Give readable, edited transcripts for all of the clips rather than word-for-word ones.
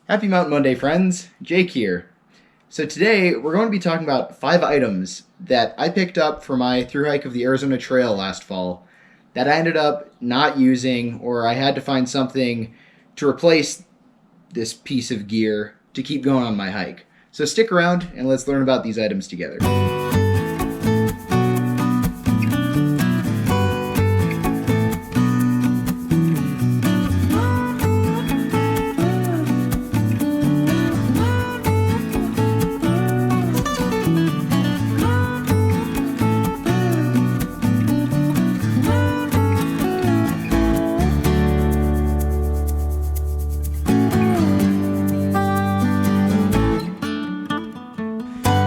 Happy Mountain Monday, friends. Jake here. So today we're going to be talking about 5 items that I picked up for my thru hike of the Arizona Trail last fall that I ended up not using, or I had to find something to replace this piece of gear to keep going on my hike. So stick around and let's learn about these items together.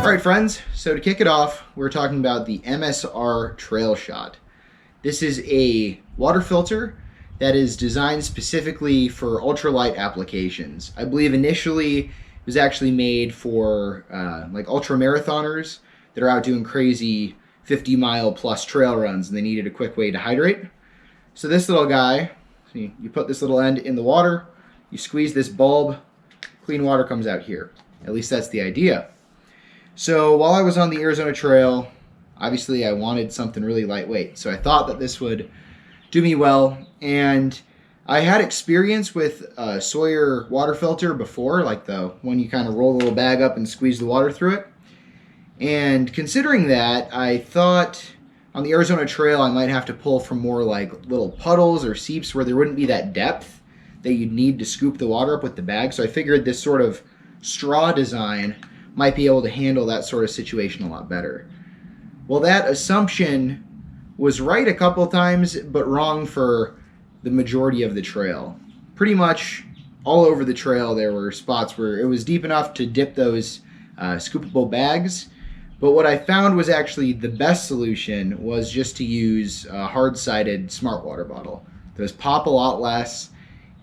Alright friends, so to kick it off, we're talking about the MSR Trail Shot. This is a water filter that is designed specifically for ultralight applications. I believe initially it was actually made for like ultra marathoners that are out doing crazy 50-mile plus trail runs and they needed a quick way to hydrate. So this little guy, you put this little end in the water, you squeeze this bulb, clean water comes out here. At least that's the idea. So while I was on the Arizona Trail, obviously I wanted something really lightweight. So I thought that this would do me well. And I had experience with a Sawyer water filter before, like the one you kind of roll the little bag up and squeeze the water through it. And considering that, I thought on the Arizona Trail I might have to pull from more like little puddles or seeps where there wouldn't be that depth that you'd need to scoop the water up with the bag. So I figured this sort of straw design might be able to handle that sort of situation a lot better. Well, that assumption was right a couple times, but wrong for the majority of the trail. Pretty much all over the trail there were spots where it was deep enough to dip those scoopable bags, but what I found was actually the best solution was just to use a hard-sided smart water bottle. Those pop a lot less,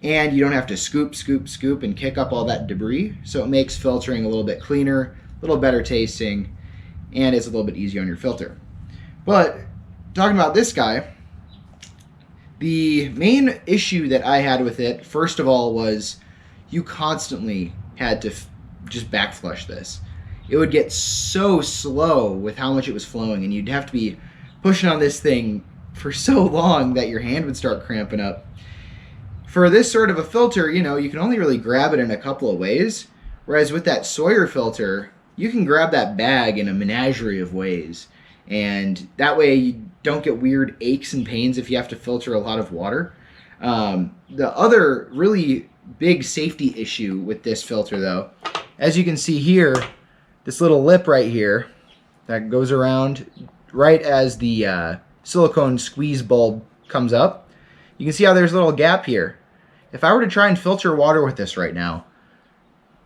and you don't have to scoop and kick up all that debris, so it makes filtering a little bit cleaner, a little better tasting, and it's a little bit easier on your filter. But talking about this guy, the main issue that I had with it, first of all, was you constantly had to just back flush this. It would get so slow with how much it was flowing, and you'd have to be pushing on this thing for so long that your hand would start cramping up. For this sort of a filter, you can only really grab it in a couple of ways, whereas with that Sawyer filter, you can grab that bag in a menagerie of ways, and that way you don't get weird aches and pains if you have to filter a lot of water. The other really big safety issue with this filter, though, as you can see here, this little lip right here that goes around right as the silicone squeeze bulb comes up, you can see how there's a little gap here. If I were to try and filter water with this right now,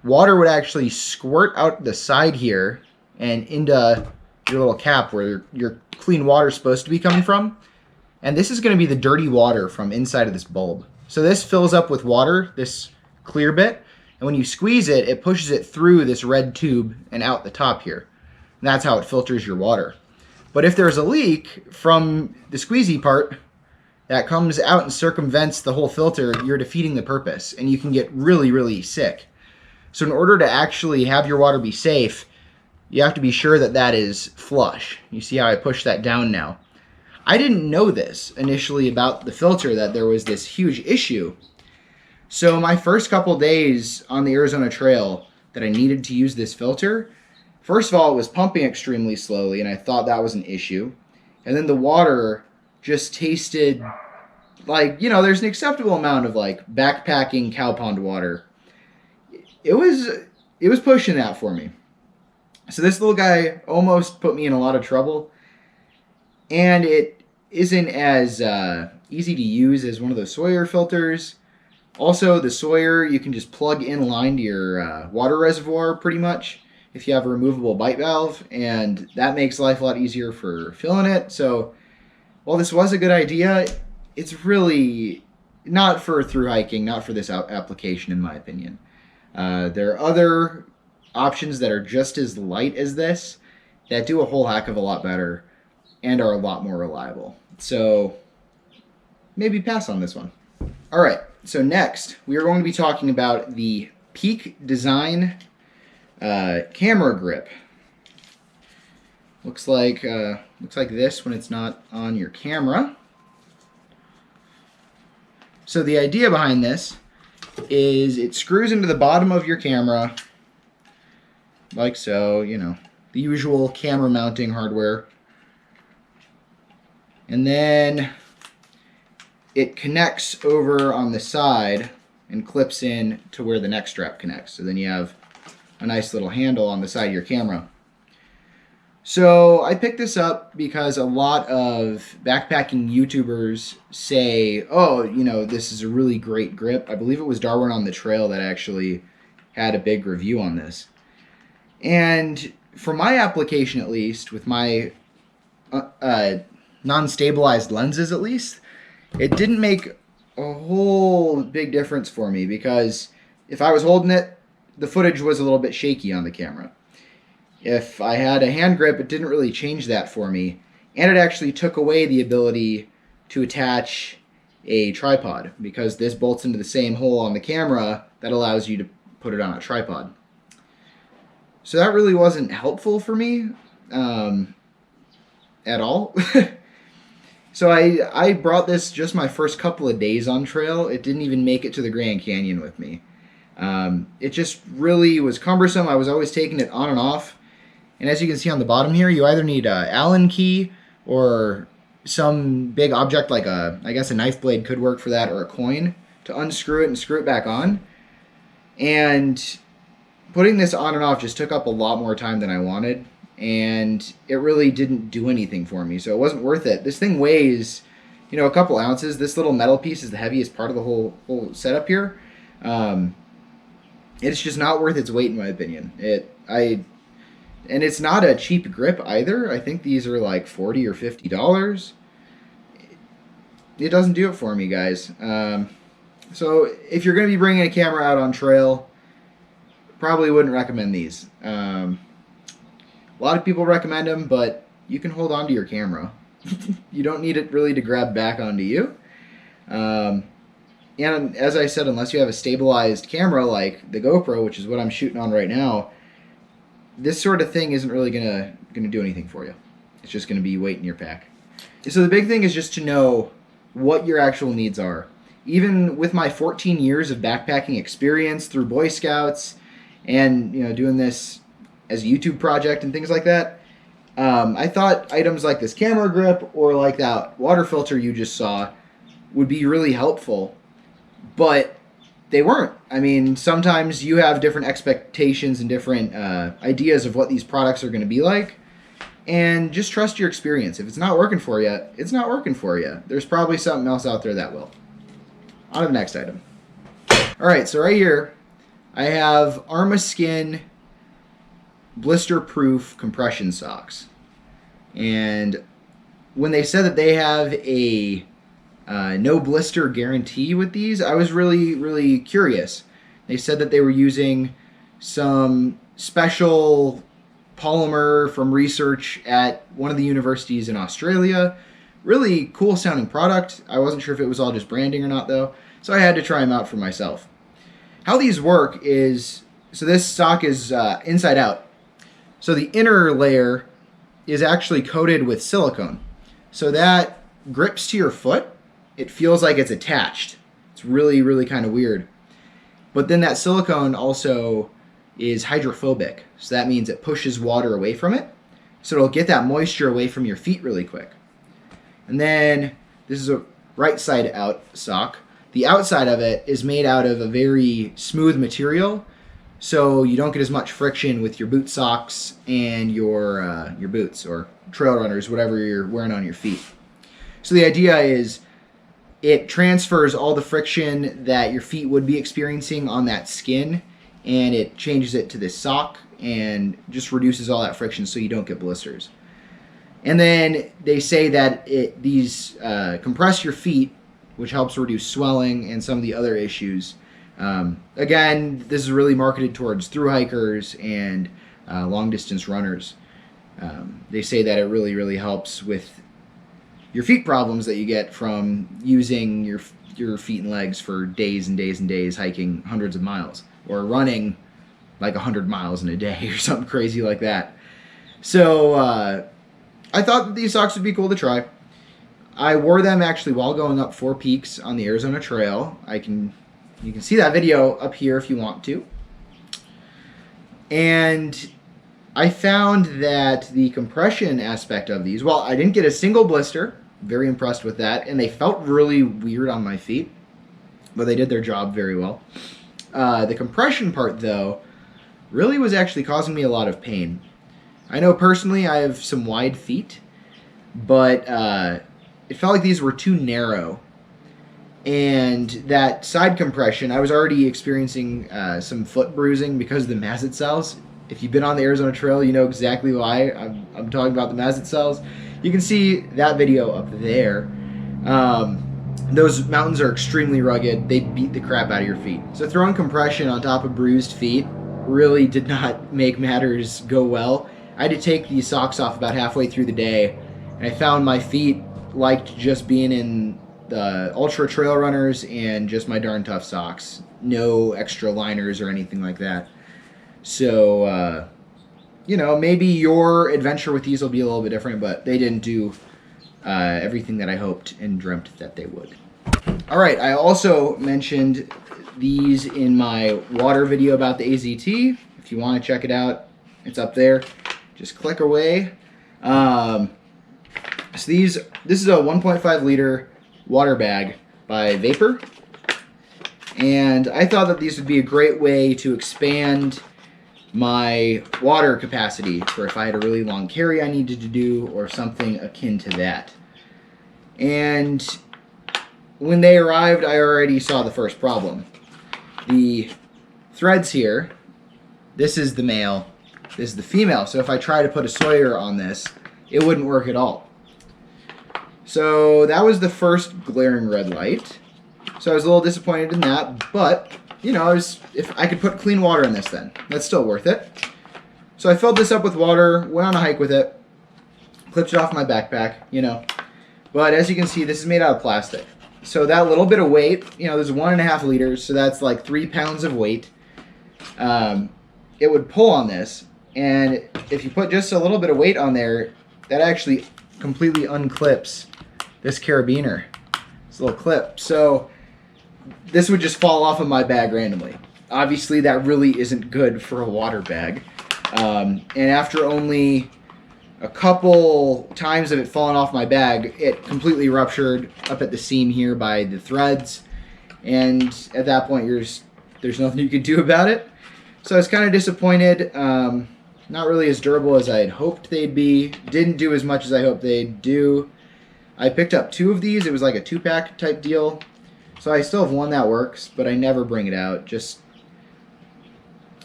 water would actually squirt out the side here and into your little cap where your clean water is supposed to be coming from. And this is going to be the dirty water from inside of this bulb. So this fills up with water, this clear bit, and when you squeeze it, it pushes it through this red tube and out the top here. And that's how it filters your water. But if there's a leak from the squeezy part that comes out and circumvents the whole filter, you're defeating the purpose, and you can get really, really sick. So in order to actually have your water be safe, you have to be sure that that is flush. You see how I push that down now. I didn't know this initially about the filter, that there was this huge issue. So my first couple days on the Arizona Trail that I needed to use this filter, first of all, it was pumping extremely slowly, and I thought that was an issue. And then the water just tasted like, there's an acceptable amount of like backpacking cow pond water. It was pushing that for me. So this little guy almost put me in a lot of trouble, and it isn't as easy to use as one of those Sawyer filters. Also, the Sawyer, you can just plug in line to your water reservoir pretty much if you have a removable bite valve, and that makes life a lot easier for filling it. So while this was a good idea, it's really not for thru hiking, not for this application in my opinion. There are other options that are just as light as this that do a whole heck of a lot better and are a lot more reliable. So maybe pass on this one. All right, so next we are going to be talking about the Peak Design camera grip. Looks like this when it's not on your camera. So the idea behind this is it screws into the bottom of your camera like so, you know, the usual camera mounting hardware. And then it connects over on the side and clips in to where the neck strap connects. So then you have a nice little handle on the side of your camera. So I picked this up because a lot of backpacking YouTubers say, oh, you know, this is a really great grip. I believe it was Darwin on the Trail that actually had a big review on this. And for my application, at least, with my non-stabilized lenses, at least, it didn't make a whole big difference for me because if I was holding it, the footage was a little bit shaky on the camera. If I had a hand grip, it didn't really change that for me, and it actually took away the ability to attach a tripod because this bolts into the same hole on the camera that allows you to put it on a tripod. So that really wasn't helpful for me at all. So I brought this just my first couple of days on trail. It didn't even make it to the Grand Canyon with me. It just really was cumbersome. I was always taking it on and off. And as you can see on the bottom here, you either need an Allen key or some big object like I guess a knife blade could work for that, or a coin to unscrew it and screw it back on. And putting this on and off just took up a lot more time than I wanted, and it really didn't do anything for me, so it wasn't worth it. This thing weighs, you know, a couple ounces. This little metal piece is the heaviest part of the whole setup here. It's just not worth its weight in my opinion. And it's not a cheap grip either. I think these are like $40 or $50. It doesn't do it for me, guys. So if you're going to be bringing a camera out on trail, probably wouldn't recommend these. A lot of people recommend them, but you can hold on to your camera. You don't need it really to grab back onto you. And as I said, unless you have a stabilized camera like the GoPro, which is what I'm shooting on right now, this sort of thing isn't really gonna do anything for you. It's just gonna be weight in your pack. So the big thing is just to know what your actual needs are. Even with my 14 years of backpacking experience through Boy Scouts and, you know, doing this as a YouTube project and things like that, I thought items like this camera grip or like that water filter you just saw would be really helpful, but they weren't. I mean, sometimes you have different expectations and different ideas of what these products are going to be like, and just trust your experience. If it's not working for you, it's not working for you. There's probably something else out there that will. On to the next item. All right, so right here, I have Armaskin blister-proof compression socks. And when they said that they have a no blister guarantee with these, I was really, really curious. They said that they were using some special polymer from research at one of the universities in Australia. Really cool sounding product. I wasn't sure if it was all just branding or not though, so I had to try them out for myself. How these work is, so this sock is inside out. So the inner layer is actually coated with silicone. So that grips to your foot. It feels like it's attached. It's really, really kind of weird. But then that silicone also is hydrophobic. So that means it pushes water away from it. So it'll get that moisture away from your feet really quick. And then this is a right side out sock. The outside of it is made out of a very smooth material, so you don't get as much friction with your boot socks and your boots or trail runners, whatever you're wearing on your feet. So the idea is it transfers all the friction that your feet would be experiencing on that skin, and it changes it to this sock and just reduces all that friction so you don't get blisters. And then they say that these compress your feet, which helps reduce swelling and some of the other issues. Again, this is really marketed towards thru-hikers and long-distance runners. They say that it really, really helps with your feet problems that you get from using your feet and legs for days and days and days hiking hundreds of miles. or running like 100 miles in a day or something crazy like that. So I thought that these socks would be cool to try. I wore them actually while going up 4 peaks on the Arizona Trail. You can see that video up here if you want to. And I found that the compression aspect of these, well, I didn't get a single blister. Very impressed with that. And they felt really weird on my feet, but they did their job very well. The compression part, though, really was actually causing me a lot of pain. I know personally I have some wide feet, but it felt like these were too narrow. And that side compression, I was already experiencing some foot bruising because of the mazet cells. If you've been on the Arizona Trail, you know exactly why I'm talking about the mazet cells. You can see that video up there. Those mountains are extremely rugged. They beat the crap out of your feet. So throwing compression on top of bruised feet really did not make matters go well. I had to take these socks off about halfway through the day, and I found my feet liked just being in the ultra trail runners and just my darn tough socks. No extra liners or anything like that. So, you know, maybe your adventure with these will be a little bit different, but they didn't do everything that I hoped and dreamt that they would. All right, I also mentioned these in my water video about the AZT. If you want to check it out, it's up there. Just click away. So this is a 1.5 liter water bag by Vapor. And I thought that these would be a great way to expand my water capacity for if I had a really long carry I needed to do or something akin to that. And when they arrived, I already saw the first problem. The threads here, this is the male, this is the female. So if I try to put a Sawyer on this, it wouldn't work at all. So that was the first glaring red light. So I was a little disappointed in that, but you know, if I could put clean water in this, then that's still worth it. So I filled this up with water, went on a hike with it, clipped it off my backpack, you know. But as you can see, this is made out of plastic. So that little bit of weight, you know, there's 1.5 liters, so that's like 3 pounds of weight. It would pull on this, and if you put just a little bit of weight on there, that actually completely unclips this carabiner, this little clip. So this would just fall off of my bag randomly. Obviously, that really isn't good for a water bag. And after only a couple times of it falling off my bag, it completely ruptured up at the seam here by the threads. And at that point, there's nothing you could do about it. So I was kind of disappointed. Not really as durable as I had hoped they'd be. Didn't do as much as I hoped they'd do. I picked up 2 of these. It was like a 2-pack type deal. So I still have one that works, but I never bring it out. Just,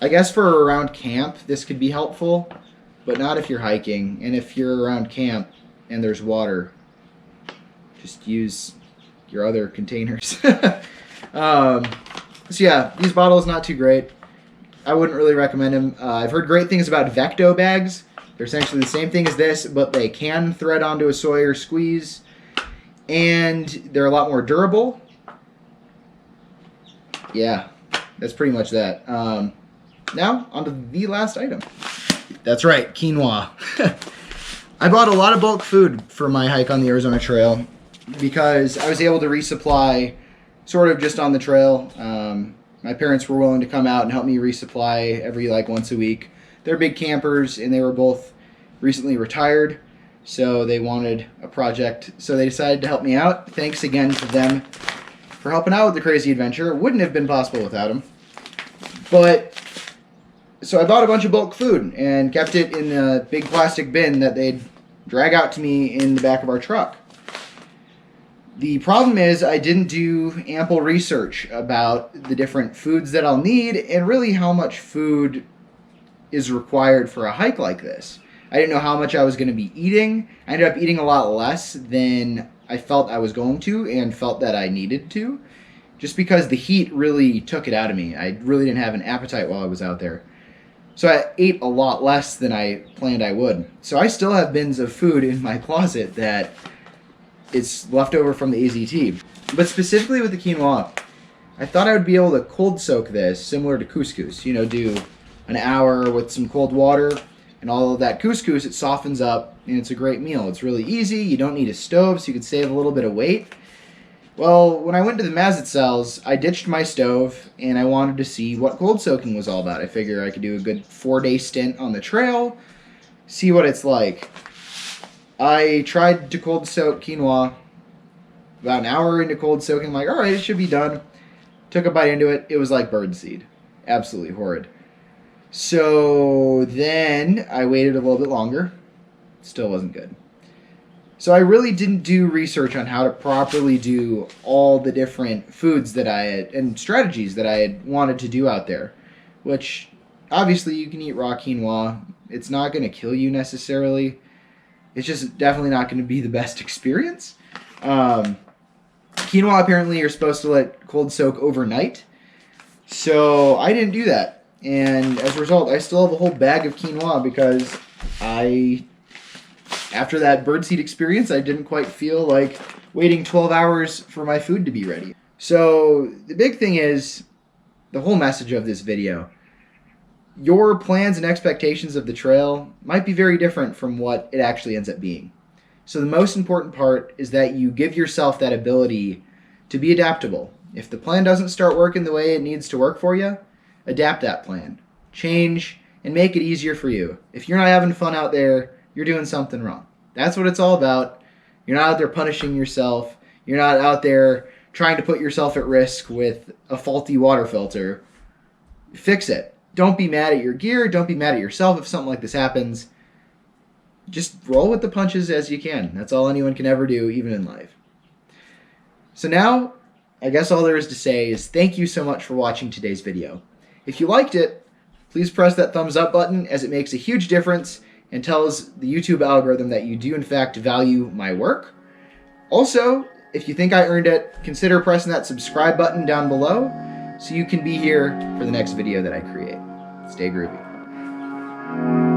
I guess for around camp, this could be helpful, but not if you're hiking. And if you're around camp and there's water, just use your other containers. So yeah, these bottles, not too great. I wouldn't really recommend them. I've heard great things about Vecto bags. They're essentially the same thing as this, but they can thread onto a Sawyer squeeze, and they're a lot more durable. Yeah, that's pretty much that. Now, on to the last item. That's right, quinoa. I bought a lot of bulk food for my hike on the Arizona Trail because I was able to resupply sort of just on the trail. My parents were willing to come out and help me resupply every once a week. They're big campers, and they were both recently retired, so they wanted a project. So they decided to help me out. Thanks again to them for helping out with the crazy adventure. It wouldn't have been possible without them. But so I bought a bunch of bulk food and kept it in a big plastic bin that they'd drag out to me in the back of our truck. The problem is I didn't do ample research about the different foods that I'll need and really how much food is required for a hike like this. I didn't know how much I was going to be eating. I ended up eating a lot less than I felt I was going to and felt that I needed to, just because the heat really took it out of me. I really didn't have an appetite while I was out there. So I ate a lot less than I planned I would. So I still have bins of food in my closet that is left over from the AZT. But specifically with the quinoa, I thought I would be able to cold soak this similar to couscous. You know, do an hour with some cold water and all of that couscous, it softens up and it's a great meal. It's really easy. You don't need a stove, so you can save a little bit of weight. Well, when I went to the Mazet cells, I ditched my stove and I wanted to see what cold soaking was all about. I figured I could do a good 4-day stint on the trail, see what it's like. I tried to cold soak quinoa. About an hour into cold soaking, I'm like, all right, it should be done. Took a bite into it. It was like birdseed. Absolutely horrid. So then I waited a little bit longer. Still wasn't good. So I really didn't do research on how to properly do all the different foods that I had and strategies that I had wanted to do out there, which obviously you can eat raw quinoa. It's not going to kill you necessarily. It's just definitely not going to be the best experience. Quinoa apparently you're supposed to let cold soak overnight. So I didn't do that. And as a result, I still have a whole bag of quinoa because after that birdseed experience, I didn't quite feel like waiting 12 hours for my food to be ready. So the big thing is, the whole message of this video, your plans and expectations of the trail might be very different from what it actually ends up being. So the most important part is that you give yourself that ability to be adaptable. If the plan doesn't start working the way it needs to work for you, adapt that plan. Change and make it easier for you. If you're not having fun out there, you're doing something wrong. That's what it's all about. You're not out there punishing yourself. You're not out there trying to put yourself at risk with a faulty water filter. Fix it. Don't be mad at your gear. Don't be mad at yourself if something like this happens. Just roll with the punches as you can. That's all anyone can ever do, even in life. So now, I guess all there is to say is thank you so much for watching today's video. If you liked it, please press that thumbs up button, as it makes a huge difference and tells the YouTube algorithm that you do in fact value my work. Also, if you think I earned it, consider pressing that subscribe button down below so you can be here for the next video that I create. Stay groovy.